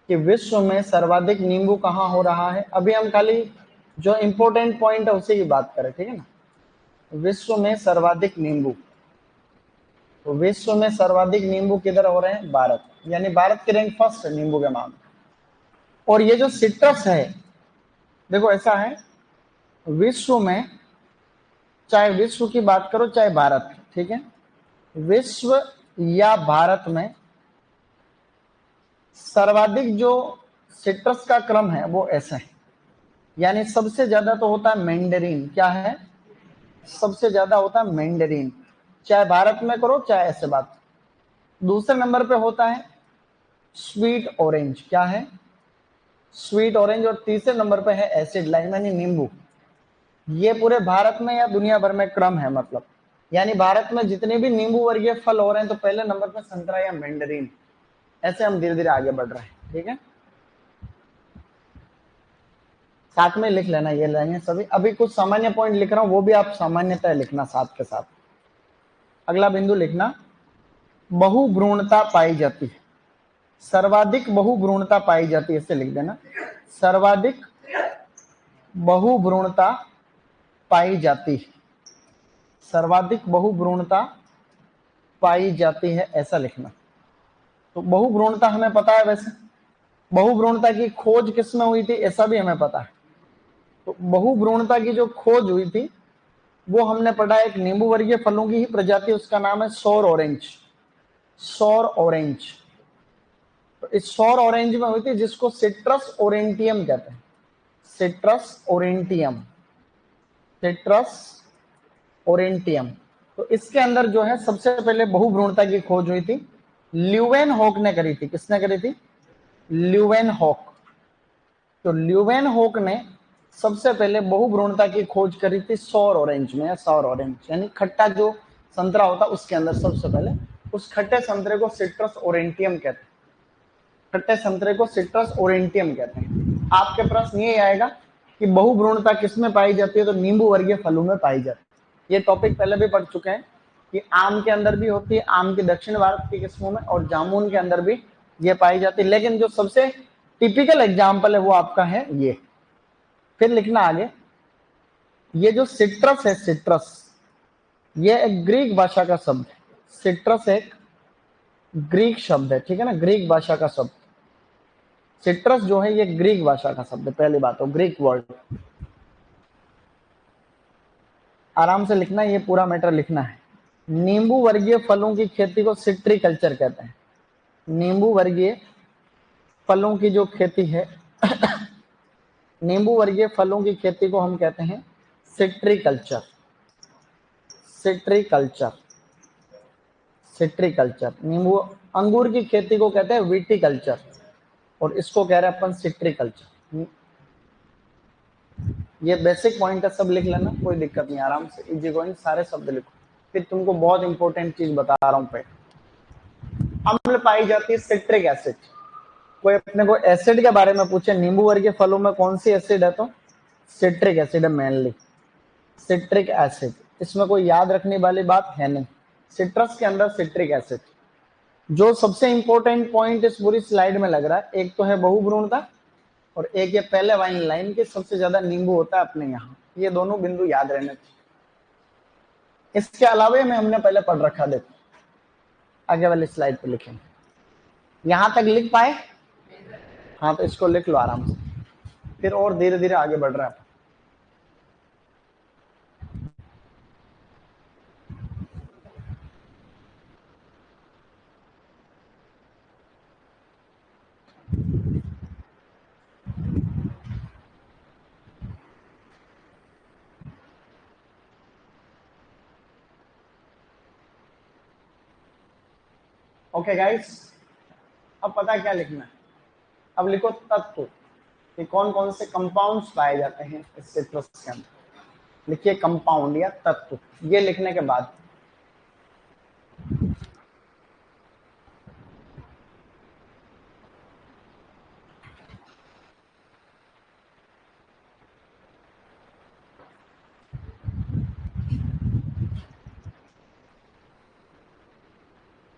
कि विश्व में सर्वाधिक नींबू कहाँ हो रहा है। अभी हम खाली जो इंपॉर्टेंट पॉइंट है उसी की बात करें, ठीक है ना? विश्व में सर्वाधिक नींबू, तो विश्व में सर्वाधिक नींबू किधर हो रहे हैं? भारत, यानी भारत की रैंक फर्स्ट है नींबू के मामले। और ये जो सिट्रस है, देखो ऐसा है, विश्व में, चाहे विश्व की बात करो चाहे भारत, ठीक है, विश्व या भारत में सर्वाधिक जो सिट्रस का क्रम है वो ऐसा है, यानी सबसे ज्यादा तो होता है मैंडरीन। क्या है? सबसे ज्यादा होता है मैंडरीन, चाहे भारत में करो चाहे ऐसे बात। दूसरे नंबर पे होता है स्वीट ऑरेंज। क्या है? Sweet orange. और तीसरे नंबर पे है एसिड लाइम यानी नींबू। ये पूरे भारत में या दुनिया भर में क्रम है, मतलब यानी भारत में जितने भी नींबू वर्गीय फल हो रहे हैं तो पहले नंबर पे संतरा या मैंडरीन। ऐसे हम धीरे धीरे आगे बढ़ रहे हैं, ठीक है। साथ में लिख लेना ये लाइनें सभी। अभी कुछ सामान्य पॉइंट लिख रहा हूं, वो भी आप सामान्यतः लिखना साथ के साथ। अगला बिंदु लिखना, बहुभ्रूणता पाई जाती है। सर्वाधिक बहुभ्रूणता पाई जाती है, इसे लिख देना, सर्वाधिक बहुभ्रूणता पाई जाती है। सर्वाधिक बहुभ्रूणता पाई जाती है, ऐसा लिखना। तो बहुभ्रूणता हमें पता है, वैसे बहुभ्रूणता की खोज किसमें हुई थी ऐसा भी हमें पता है। तो बहुभ्रूणता की जो खोज हुई थी वो हमने पढ़ा, एक नींबू वर्गीय फलों की ही प्रजाति, उसका नाम है सौर ऑरेंज। सौर ऑरेंज। तो इस सौर ऑरेंज में हुई थी, जिसको सिट्रस ओरेंटियम कहते हैं। Citrus aurantium, citrus aurantium. तो इसके अंदर जो है सबसे पहले बहुभ्रूणता की खोज हुई थी, ल्यूवेन हॉक ने करी थी। किसने करी थी? Leeuwenhoek. तो ल्यूवेन हॉक ने सबसे पहले बहुभ्रूणता की खोज करी थी सौर ऑरेंज में, सौर ऑरेंज यानी खट्टा जो संतरा होता है उसके अंदर सबसे पहले। उस खट्टे संतरे को सिट्रस ओरेंटियम कहते हैं। खट्टे संतरे को सिट्रस ओरेंटियम कहते हैं। आपके प्रश्न ये आएगा कि बहुभ्रूणता किसमें पाई जाती है? तो नींबू वर्गीय फलों में पाई जाती है। ये टॉपिक पहले भी पढ़ चुके हैं कि आम के अंदर भी होती है, आम की दक्षिण भारत की किस्मों में, और जामुन के अंदर भी ये पाई जाती है। लेकिन जो सबसे टिपिकल एग्जाम्पल है वो आपका है ये। फिर लिखना आगे, ये जो सिट्रस है, सिट्रस, ये एक ग्रीक भाषा का शब्द है। सिट्रस एक ग्रीक शब्द है, ठीक है ना, ग्रीक भाषा का शब्द। सिट्रस जो है ये ग्रीक भाषा का शब्द है, पहली बात, तो ग्रीक वर्ड। आराम से लिखना, ये पूरा मैटर लिखना है। नींबू वर्गीय फलों की खेती को सिट्रीकल्चर कहते हैं। नींबू वर्गीय फलों की जो खेती है नींबू वर्गीय फलों की खेती को हम कहते हैं सिट्रीकल्चर। सिट्रीकल्चर, सिट्रीकल्चर। नींबू अंगूर की खेती को कहते हैं विटीकल्चर, और इसको कह रहे हैं अपन सिट्रीकल्चर। ये बेसिक पॉइंट है, सब लिख लेना, कोई दिक्कत नहीं, आराम से इजी गोइंग, सारे शब्द लिखो। फिर तुमको बहुत इंपॉर्टेंट चीज बता रहा हूं पे। अम्ल पाई जाती है सिट्रिक एसिड। कोई अपने को एसिड के बारे में पूछे, नींबू वर्गीय फलों में कौन सी एसिड है, तो सिट्रिक एसिड है मेनली, सिट्रिक एसिड। इसमें कोई याद रखने वाली बात है नहीं। सिट्रस के अंदर सिट्रिक एसिड। जो सबसे इंपॉर्टेंट पॉइंट इस पूरी स्लाइड में लग रहा है, एक तो है बहुभ्रूणता, और एक ये पहले वाइन लाइन के सबसे ज्यादा नींबू होता है अपने यहाँ। ये दोनों बिंदु याद रहने चाहिए। इसके अलावा में हमने पहले पढ़ रखा, देखो आगे वाली स्लाइड पे लिखेंगे। यहां तक लिख पाए? हाँ, तो इसको लिख लो आराम से, फिर और धीरे धीरे आगे बढ़ रहा है। ओके गाइस, अब पता क्या लिखना है? अब लिखो तत्व, कि कौन कौन से कंपाउंड्स पाए जाते हैं इस सिट्रस के अंदर। लिखिए कंपाउंड या तत्व। ये लिखने के बाद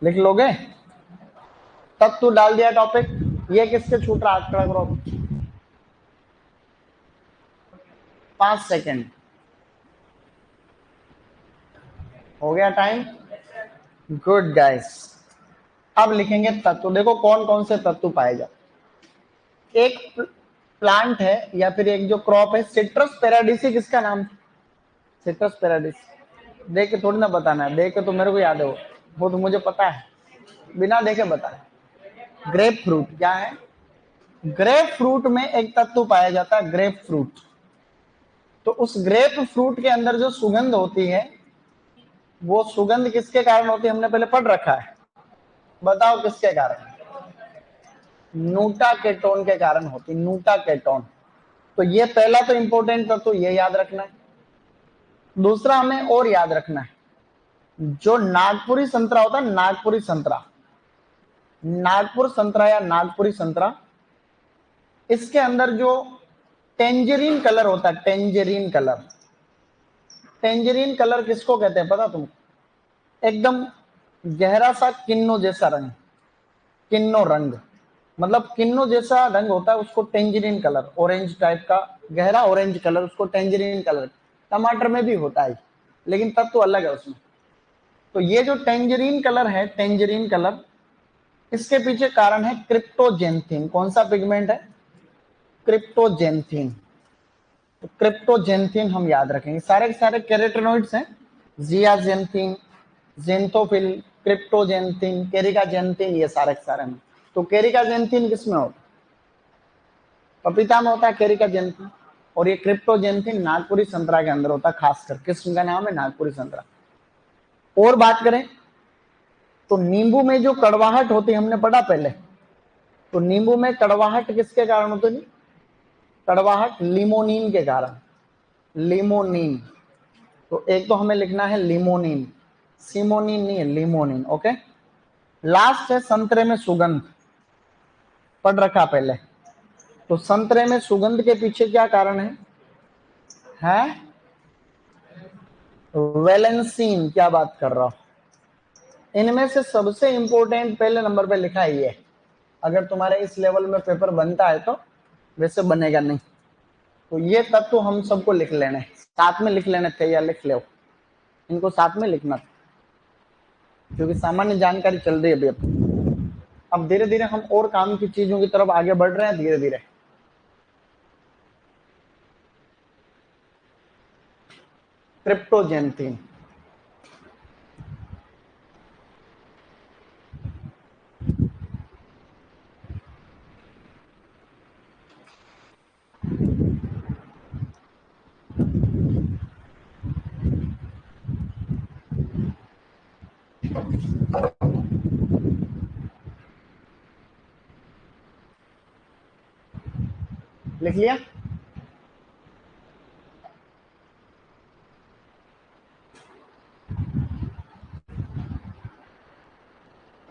लिख लोगे? तत्व डाल दिया टॉपिक। ये किसके छूट रहा आंकड़ा करो? 5 सेकेंड हो गया टाइम। Good guys. अब लिखेंगे तत्व। देखो कौन कौन से तत्व पाए जाते। एक प्लांट है या फिर एक जो क्रॉप है, सिट्रस पैराडिसी किसका नाम था? सिट्रस पैराडिसी। देख के थोड़ी ना बताना है, देख के तो मेरे को याद है वो तो मुझे पता है, बिना देखे बता। ग्रेप फ्रूट क्या है? ग्रेप फ्रूट में एक तत्व पाया जाता है, ग्रेप फ्रूट। तो उस ग्रेप फ्रूट के अंदर जो सुगंध होती है, वो सुगंध किसके कारण होती है? हमने पहले पढ़ रखा है, बताओ किसके कारण? नूटा केटोन के कारण होती, नूटा केटोन। तो ये पहला तो इंपॉर्टेंट तत्व तो ये याद रखना है। दूसरा हमें और याद रखना है, जो नागपुरी संतरा होता है, नागपुरी संतरा, नागपुर संतरा या नागपुरी संतरा, इसके अंदर जो टेंजरीन कलर होता है, टेंजरीन कलर, टेंजरीन कलर किसको कहते हैं पता तुमको? एकदम गहरा सा किन्नो जैसा रंग, किन्नो रंग, मतलब किन्नो जैसा रंग होता है उसको टेंजरीन कलर, ऑरेंज टाइप का गहरा ऑरेंज कलर, उसको टेंजरीन कलर। टमाटर में भी होता है लेकिन तब तो अलग है उसमें। तो ये जो टेंजरीन कलर है, टेंजरीन कलर, इसके पीछे कारण है क्रिप्टोजेंथिन। कौन सा पिगमेंट है? क्रिप्टोजेंथिन। तो क्रिप्टोजेंथिन हम याद रखेंगे। सारे के सारे कैरोटेनॉइड्स हैं, जियाजेंथिन, जेंथोफिल, क्रिप्टोजेंथिन, केरिकाजेंथिन, ये सारे के सारे हैं। तो केरिकाजेंथिन किसमें होता है? पपीता में होता है केरिकाजेंथिन। और ये क्रिप्टोजेंथिन नागपुरी संतरा के अंदर होता है, खासकर किस्म का नाम है नागपुरी संतरा। और बात करें तो नींबू में जो कड़वाहट होती है, हमने पढ़ा पहले, तो नींबू में कड़वाहट किसके कारण होती है? कड़वाहट लिमोनिन के कारण, लिमोनिन। तो एक तो हमें लिखना है लिमोनिन, सिमोनिन नहीं है, लिमोनिन। ओके। लास्ट है संतरे में सुगंध, पढ़ रखा पहले। तो संतरे में सुगंध के पीछे क्या कारण है? वेलेंसिन। क्या बात कर रहा हूं? इनमें से सबसे इंपॉर्टेंट पहले नंबर पे लिखा है ये। अगर तुम्हारे इस लेवल में पेपर बनता है तो, वैसे बनेगा नहीं। तो ये तत्व हम सबको लिख लेने, साथ में लिख लेने थे या लिख लो, इनको साथ में लिखना था, क्योंकि सामान्य जानकारी चल रही है अभी। अब धीरे धीरे हम और काम की चीजों की तरफ आगे बढ़ रहे हैं, धीरे धीरे। क्रिप्टोजेंथिन, लिख लिया?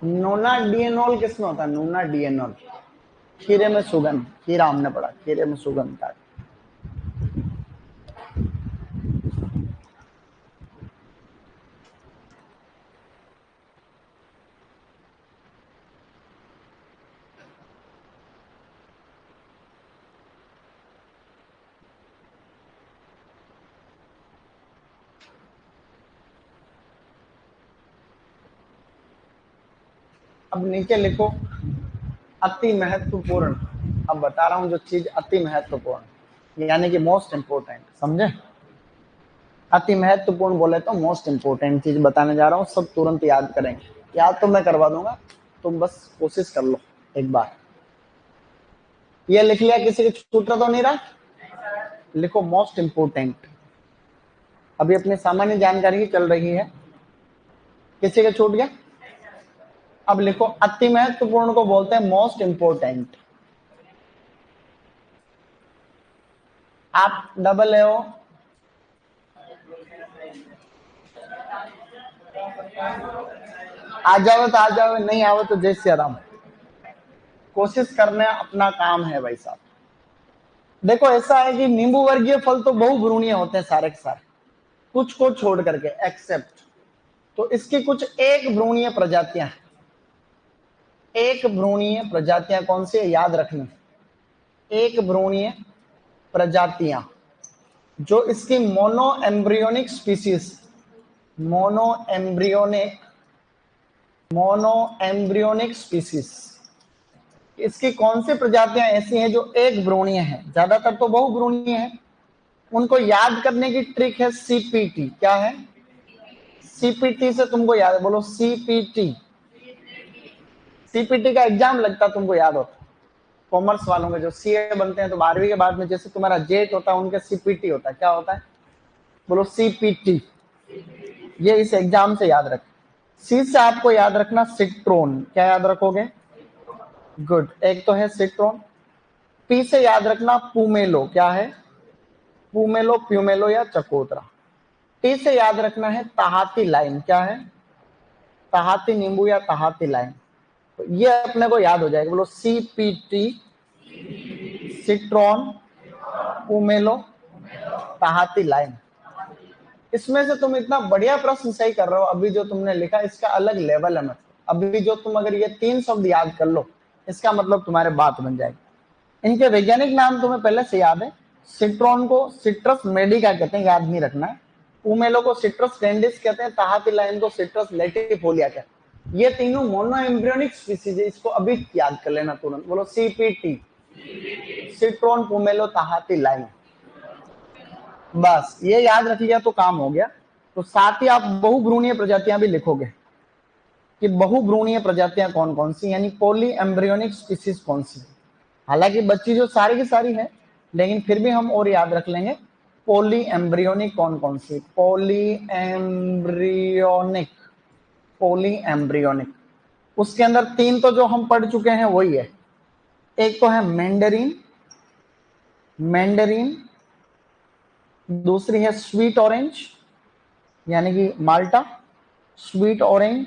नोनाडिएनोल किसमें होता है? नोनाडिएनोल खीरे में सुगंध, खीरा हमने पढ़ा, खीरे में सुगंध का। अब नीचे लिखो अति महत्वपूर्ण। अब बता रहा हूं जो चीज अति महत्वपूर्ण, यानी कि मोस्ट इंपोर्टेंट, समझे? अति महत्वपूर्ण बोले तो मोस्ट इंपोर्टेंट चीज बताने जा रहा हूं, सब तुरंत याद करेंगे। याद तो मैं करवा दूंगा, तुम बस कोशिश कर लो एक बार। ये लिख लिया? किसी के छूट तो नहीं रहा? लिखो मोस्ट इंपोर्टेंट। अभी अपनी सामान्य जानकारी ही चल रही है, किसी का छूट गया? अब लिखो अति महत्वपूर्ण को बोलते हैं मोस्ट इंपोर्टेंट। आप डबल ए हो, आ जाओ तो आ जाओ, नहीं आओ तो जय श्री राम। कोशिश करना अपना काम है भाई साहब। देखो ऐसा है कि नींबू वर्गीय फल तो बहुभ्रूणीय होते हैं सारे के सारे, कुछ को छोड़ करके, एक्सेप्ट। तो इसकी कुछ एक भ्रूणीय प्रजातियां हैं। एक भ्रूणीय प्रजातियां कौन सी है याद रखनी? एक भ्रूणीय प्रजातियां जो इसकी mono embryonic species, mono embryonic mono embryonic species. इसकी कौन सी प्रजातियां ऐसी हैं जो एक भ्रूणीय है, ज्यादातर तो बहुभ्रूणीय है। उनको याद करने की ट्रिक है सीपीटी। क्या है? सीपीटी से तुमको याद है, बोलो सीपीटी। सीपीटी का एग्जाम लगता तुमको याद होता। कॉमर्स वालों के जो सीए बनते हैं तो 12वीं के बाद में जैसे तुम्हारा जेट होता है, उनके सीपीटी होता है। क्या होता है? बोलो सीपीटी। ये इस एग्जाम से याद रख। सी से आपको याद रखना सिट्रोन। क्या याद रखोगे? गुड, एक तो है सिट्रोन। पी से याद रखना पुमेलो। क्या है? पुमेलो, प्यूमेलो या चकोतरा। टी से याद रखना है तहाती लाइम। क्या है? तहाती नींबू या तहाती लाइम। तो ये अपने को याद हो जाएगा। बोलो सीपीटी, सिट्रॉन, पुमेलो, तहाती लाइम। इसमें से तुम इतना बढ़िया प्रश्न सही कर रहे हो। अभी जो तुमने लिखा इसका अलग लेवल है। मतलब अभी जो तुम अगर ये 3 शब्द याद कर लो, इसका मतलब तुम्हारे बात बन जाएगी। इनके वैज्ञानिक नाम तुम्हें पहले से याद है। सिट्रॉन को सिट्रस मेडिका कहते हैं, याद नहीं रखना है। पुमेलो को सिट्रस कैंडिस कहते हैं, तहाती लाइम को सिट्रस लैटिफोलिया कहते हैं। ये तीनों मोनो एम्ब्रियोनिक स्पीसीज है, इसको अभी याद कर लेना तुरंत। बोलो सीपीटी, सिट्रॉन, पुमेलो, तहाती लाइम। बस ये याद रख लिया तो काम हो गया। तो साथ ही आप बहुभ्रूणीय प्रजातियां भी लिखोगे कि बहुभ्रूणीय प्रजातियां कौन कौन सी, यानी पॉली एम्ब्रियोनिक स्पीसीज कौन सी। हालांकि बच्ची जो सारी की सारी है, लेकिन फिर भी हम और याद रख लेंगे पॉली एम्ब्रियोनिक कौन कौन सी। Polyembryonic, polyembryonic. उसके अंदर 3 तो जो हम पढ़ चुके हैं वही है। एक तो है मैंडरीन, मैंडरीन। दूसरी है स्वीट ऑरेंज यानी कि माल्टा, स्वीट ऑरेंज।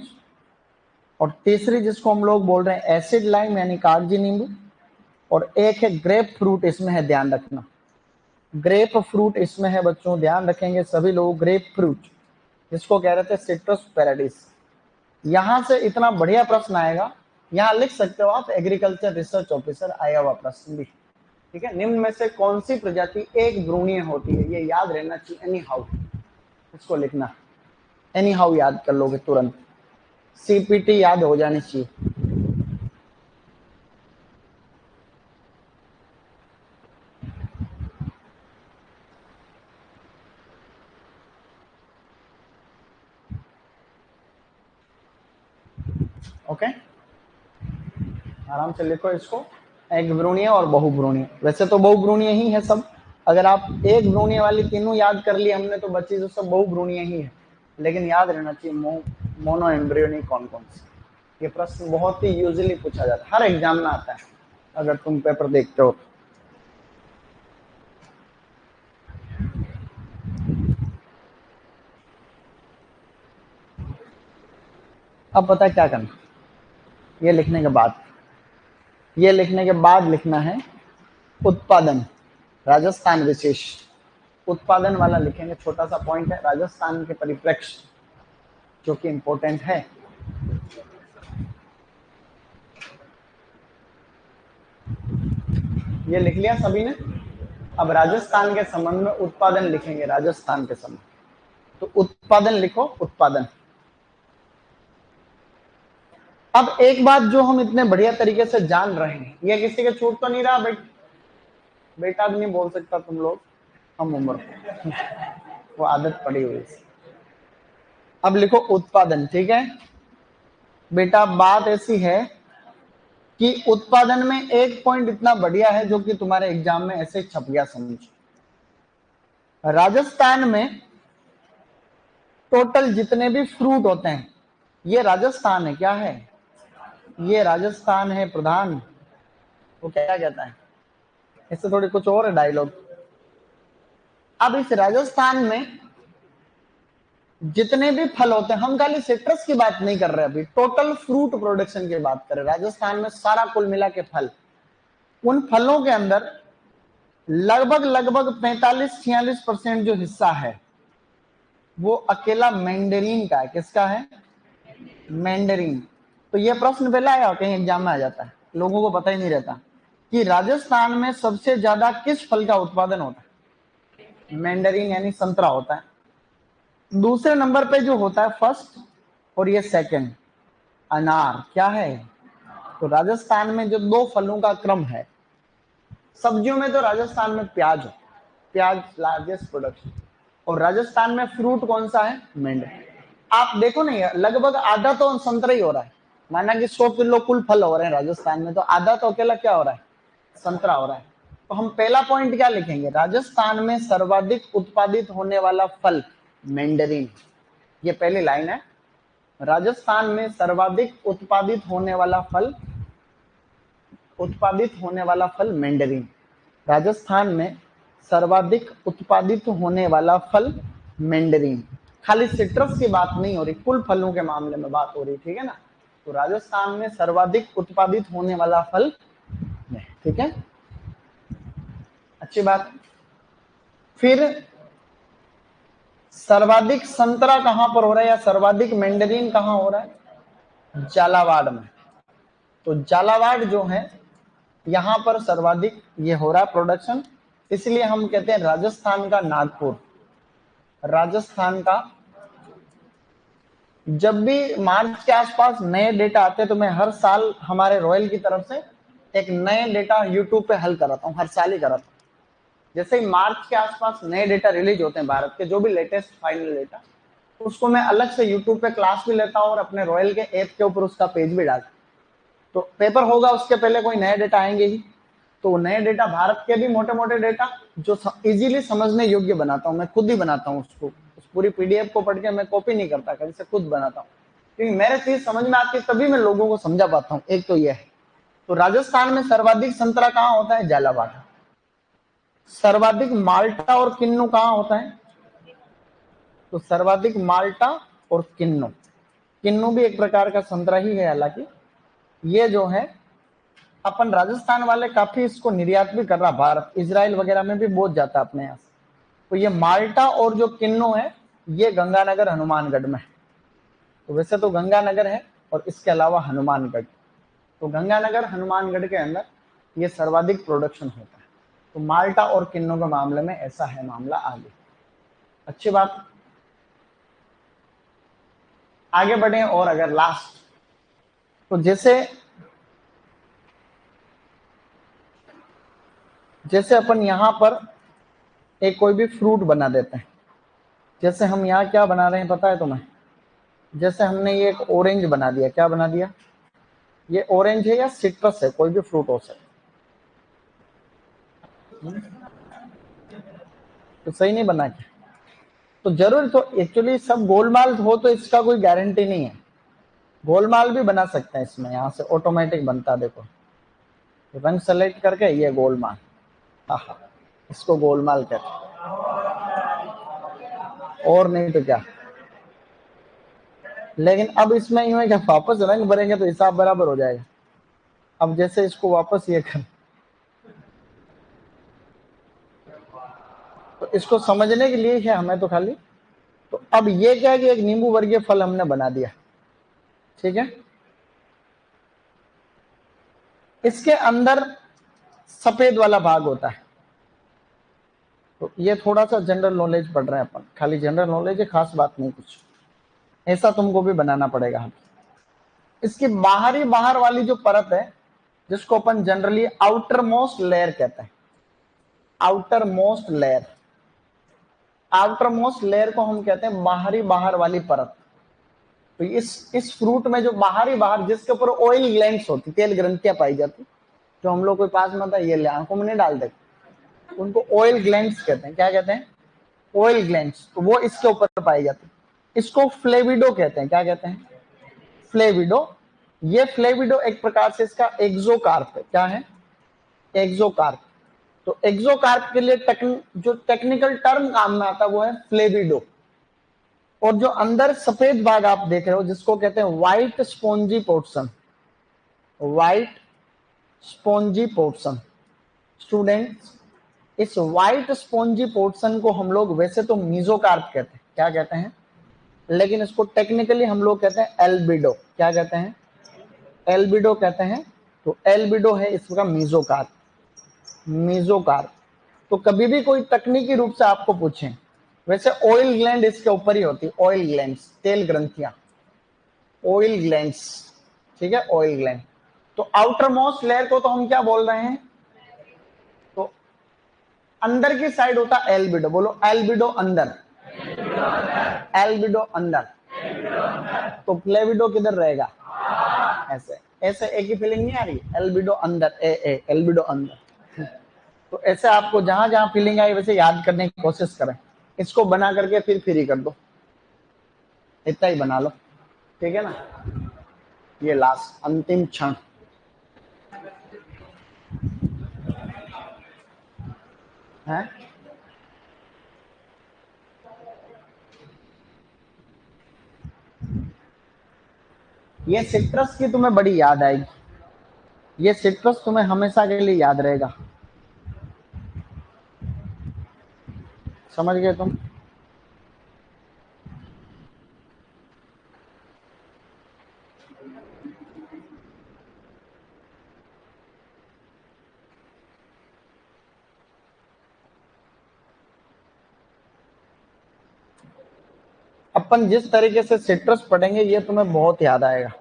और तीसरी जिसको हम लोग बोल रहे हैं एसिड लाइम यानी कागजी नींबू। और एक है ग्रेप फ्रूट, इसमें है, ध्यान रखना ग्रेप फ्रूट इसमें है बच्चों, ध्यान रखेंगे सभी लोग। ग्रेप फ्रूट जिसको कह रहे थे सिट्रस पैराडिस। यहां से इतना बढ़िया प्रश्न आएगा, यहां लिख सकते हो आप एग्रीकल्चर रिसर्च ऑफिसर, आया हुआ प्रश्न भी। ठीक है, निम्न में से कौन सी प्रजाति एक भ्रूणीय होती है? ये याद रहना चाहिए। एनी हाउ इसको लिखना, एनी हाउ याद कर लोगे तुरंत। सीपीटी याद हो जानी चाहिए। ओके, आराम से लिखो इसको। एक भ्रूणीय और बहुभ्रूणीय, वैसे तो बहुभ्रूणीय ही है सब। अगर आप एक भ्रूणीय वाली तीनों याद कर लिए हमने तो बच्ची जो सब बहुभ्रूणीय ही है। लेकिन याद रहना चाहिए मोनो एम्ब्रियोनिक कौन कौन सी। ये प्रश्न बहुत ही यूजुअली पूछा जाता है, हर एग्जाम में आता है अगर तुम पेपर देखते हो। अब पता है क्या करना, ये लिखने के बाद, ये लिखने के बाद लिखना है उत्पादन, राजस्थान विशेष। उत्पादन वाला लिखेंगे, छोटा सा पॉइंट है राजस्थान के परिप्रेक्ष्य जो कि इंपॉर्टेंट है। ये लिख लिया सभी ने। अब राजस्थान के संबंध में उत्पादन लिखेंगे, राजस्थान के संबंध। तो उत्पादन लिखो, उत्पादन। अब एक बात जो हम इतने बढ़िया तरीके से जान रहे हैं, ये किसी के छूट तो नहीं रहा बेटा भी नहीं बोल सकता तुम लोग, हम उम्र वो आदत पड़ी हुई है। अब लिखो उत्पादन, ठीक है बेटा। बात ऐसी है कि उत्पादन में एक पॉइंट इतना बढ़िया है जो कि तुम्हारे एग्जाम में ऐसे छप गया, समझो। राजस्थान में टोटल जितने भी फ्रूट होते हैं, ये राजस्थान है। क्या है? ये राजस्थान है प्रधान। वो क्या कहता है, इससे थोड़ी कुछ और है डायलॉग। अब इस राजस्थान में जितने भी फल होते हैं, हम खाली सिट्रस की बात नहीं कर रहे, अभी टोटल फ्रूट प्रोडक्शन की बात करें। राजस्थान में सारा कुल मिला के फल, उन फलों के अंदर लगभग लगभग 45-46% जो हिस्सा है वो अकेला मैंडरीन का है। किसका है? मैंडरीन। तो ये प्रश्न पहले आया, कहीं एग्जाम में आ जाता है, लोगों को पता ही नहीं रहता कि राजस्थान में सबसे ज्यादा किस फल का उत्पादन होता है। मैंडरीन यानी संतरा होता है। दूसरे नंबर पे जो होता है फर्स्ट, और ये सेकंड, अनार क्या है? तो राजस्थान में जो 2 फलों का क्रम है, सब्जियों में तो राजस्थान में प्याज है, प्याज लार्जेस्ट प्रोडक्शन, और राजस्थान में फ्रूट कौन सा है? मैंगो। आप देखो नहीं, लगभग आधा तो संतरा ही हो रहा है, माना कि 100 किलो कुल फल हो रहे हैं राजस्थान में, तो आधा तो अकेला क्या हो रहा है? संतरा हो रहा है। तो हम पहला पॉइंट क्या लिखेंगे? राजस्थान में सर्वाधिक उत्पादित होने वाला फल मैंडरीन। ये पहली लाइन है, राजस्थान में सर्वाधिक उत्पादित होने वाला फल मैंडरीन। राजस्थान में सर्वाधिक उत्पादित होने वाला फल मैंडरीन। खाली सिट्रस की बात नहीं हो रही, कुल फलों के मामले में बात हो रही, ठीक है ना? तो राजस्थान में सर्वाधिक उत्पादित होने वाला फल, ठीक है, अच्छी बात। फिर सर्वाधिक संतरा कहां पर हो रहा है या सर्वाधिक मैंडरीन कहां हो रहा है? झालावाड़ में। तो झालावाड़ जो है यहां पर सर्वाधिक ये हो रहा है प्रोडक्शन, इसलिए हम कहते हैं राजस्थान का नागपुर। राजस्थान का, जब भी मार्च के आसपास नए डेटा आते हैं तो मैं हर साल हमारे रॉयल की तरफ से एक नए डेटा यूट्यूब पे हल कराता हूं, हर साल ही कराता हूं। जैसे ही मार्च के आसपास नए डेटा रिलीज होते हैं भारत के, जो भी लेटेस्ट फाइनल डेटा, उसको मैं अलग से यूट्यूब पे क्लास भी लेता हूं और अपने रॉयल के ऐप के ऊपर उसका पेज भी डालता हूं। तो पेपर होगा उसके पहले कोई नए डेटा आएंगे ही, तो नए डेटा भारत के भी मोटे मोटे डेटा जो इजीली समझने योग्य बनाता हूं, मैं खुद ही बनाता हूं उसको, उस पूरी पीडीएफ को पढ़ के मैं कॉपी नहीं करता, कहीं से खुद बनाता हूं, क्योंकि मेरे चीज समझ में आती है तभी मैं लोगों को समझा पाता हूं। एक तो यह है। तो राजस्थान में सर्वाधिक संतरा कहां होता है? झालावाड़। सर्वाधिक माल्टा और किन्नू कहां होता है? तो सर्वाधिक माल्टा और किन्नू, किन्नू भी एक प्रकार का संतरा ही है, हालांकि ये जो है अपन राजस्थान वाले काफी इसको निर्यात भी कर रहा, भारत इजराइल वगैरह में भी बहुत जाता है अपने यहाँ से। तो ये माल्टा और जो किन्नू है ये गंगानगर हनुमानगढ़ में है। तो वैसे तो गंगानगर है और इसके अलावा हनुमानगढ़, तो गंगानगर हनुमानगढ़ के अंदर ये सर्वाधिक प्रोडक्शन होता है। तो माल्टा और किन्नू के मामले में ऐसा है मामला। आगे अच्छी बात, आगे बढ़े। और अगर लास्ट, तो जैसे अपन यहां पर एक कोई भी फ्रूट बना देते हैं, जैसे हम यहाँ क्या बना रहे हैं पता है तुम्हें? जैसे हमने ये एक ऑरेंज बना दिया, क्या बना दिया? ये ऑरेंज है या सिट्रस है, कोई भी फ्रूट हो सकता, तो सही नहीं बना क्या? तो जरूर, तो एक्चुअली सब गोलमाल हो तो इसका कोई गारंटी नहीं है, गोलमाल भी बना सकते हैं इसमें, यहाँ से ऑटोमेटिक बनता, देखो रंग सेलेक्ट करके ये गोलमाल, हाँ, इसको गोलमाल कहते हैं, और नहीं तो क्या। लेकिन अब इसमें यूं है कि वापस रंग भरेंगे तो हिसाब बराबर हो जाएगा। अब जैसे इसको वापस ये कर, तो इसको समझने के लिए है हमें तो खाली। तो अब ये क्या है कि एक नींबू वर्गीय फल हमने बना दिया, ठीक है। इसके अंदर सफेद वाला भाग होता है, तो ये थोड़ा सा जनरल नॉलेज पढ़ रहे हैं अपन, खाली जनरल नॉलेज है, खास बात नहीं कुछ, ऐसा तुमको भी बनाना पड़ेगा। इसकी बाहर वाली जो परत है, जिसको अपन जनरली आउटर मोस्ट लेयर कहते हैं, outer most layer, outer most layer को हम कहते हैं बाहर वाली परत। तो इस फ्रूट में जो बाहर जिसके ऊपर ऑयल ग्लैंड्स होती, तेल ग्रंथियां पाई जाती, जो हम लोग के पास में होता है, ये आंखों में नहीं डाल देते, उनको ऑयल ग्लैंड्स कहते हैं। क्या कहते हैं? Oil glands. तो वो इसके ऊपर पाई जाती, इसको फ्लेविडो कहते हैं। क्या कहते हैं? फ्लेविडो। ये फ्लेविडो एक प्रकार से इसका एक्सोकार्प है। क्या है? एक्सोकार्प। तो एक्सोकार्प के लिए जो टेक्निकल टर्म काम में आता है वो है फ्लेविडो। और जो अंदर सफेद भाग आप देख रहे हो जिसको कहते हैं white spongy portion, white spongy portion. Students, इस व्हाइट स्पॉन्जी पोर्शन को हम लोग वैसे तो मीजोकार्प कहते हैं। क्या कहते हैं? लेकिन इसको टेक्निकली हम लोग कहते हैं एल्बिडो। क्या कहते हैं? एल्बिडो कहते हैं। तो एल्बिडो है इसका मीजोकार्प, मीजोकार्प। तो कभी भी कोई तकनीकी रूप से आपको पूछें, वैसे ऑयल ग्लैंड इसके ऊपर ही होती है, ऑयल ग्लैंड्स, तेल ग्रंथियां, ऑयल ग्लैंड्स। ठीक है, ऑयल ग्लैंड। तो आउटर मोस्ट लेयर को तो हम क्या बोल रहे हैं, तो अंदर की साइड होता है एल्बिडो, बोलो एल्बिडो अंदर, एल्बिडो अंदर, तो फ्लेविडो किधर रहेगा, ऐसे ऐसे, एक ही फीलिंग नहीं आ रही, एल्बिडो अंदर, ए एल्बिडो अंदर। तो ऐसे आपको जहां जहां फीलिंग आई वैसे याद करने की कोशिश करें, इसको बना करके फिर फ्री कर दो, इतना ही बना लो, ठीक है ना। ये लास्ट अंतिम क्षण है। ये सिट्रस की तुम्हें बड़ी याद आएगी, ये सिट्रस तुम्हें हमेशा के लिए याद रहेगा, समझ गए तुम। अपन जिस तरीके से सिट्रस पढ़ेंगे ये तुम्हें बहुत याद आएगा।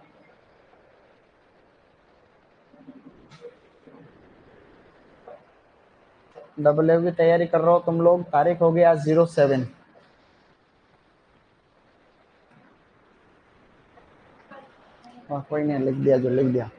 डब्ल्यू की तैयारी कर रहे हो तुम लोग, तारीख हो गया 07। कोई नहीं, लिख दिया जो लिख दिया।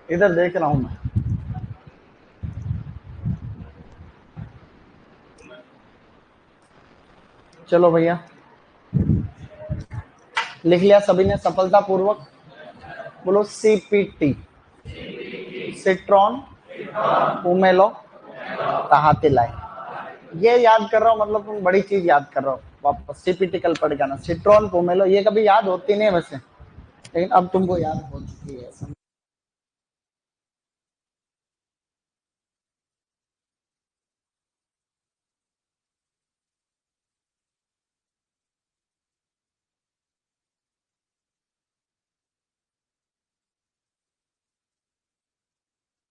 इधर देख रहा हूं मैं। चलो भैया, लिख लिया सभी ने सफलतापूर्वक, बोलो सीपीटी, सिट्रॉन पोमेलो ताहतिलाई। ये याद कर रहा हूँ, मतलब तुम बड़ी चीज याद कर रहे हो, वापस सीपीटी कल पढ़ जाना, सिट्रॉन पोमेलो, ये कभी याद होती नहीं है वैसे, लेकिन अब तुमको याद हो चुकी है।